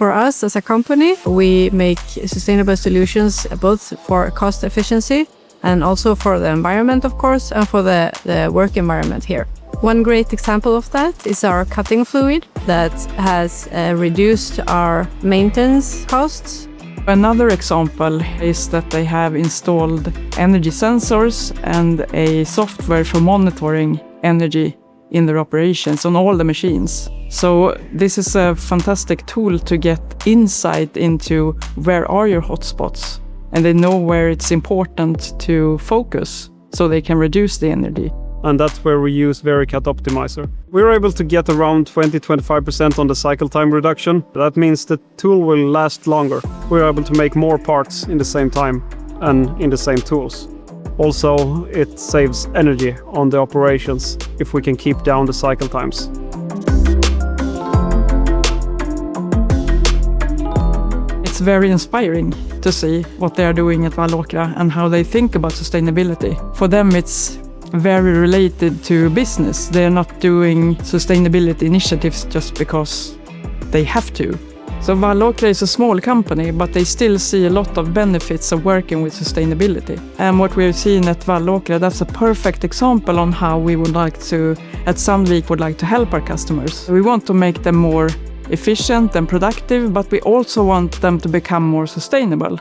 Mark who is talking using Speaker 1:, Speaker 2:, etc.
Speaker 1: For us as a company, we make sustainable solutions both for cost efficiency and also for the environment, of course, and for the work environment here. One great example of that is our cutting fluid that has reduced our maintenance costs.
Speaker 2: Another example is that they have installed energy sensors and a software for monitoring energy in their operations on all the machines. So this is a fantastic tool to get insight into where are your hotspots, and they know where it's important to focus so they can reduce the energy.
Speaker 3: And that's where we use VeriCat Optimizer. We're able to get around 20-25% on the cycle time reduction. That means the tool will last longer. We're able to make more parts in the same time and in the same tools. Also, it saves energy on the operations if we can keep down the cycle times.
Speaker 2: It's very inspiring to see what they are doing at Wallåkra and how they think about sustainability. For them, it's very related to business. They're not doing sustainability initiatives just because they have to. So Wallåkra is a small company, but they still see a lot of benefits of working with sustainability. And what we've seen at Wallåkra, that's a perfect example on how we would like to, at Sandvik, would like to help our customers. We want to make them more efficient and productive, but we also want them to become more sustainable.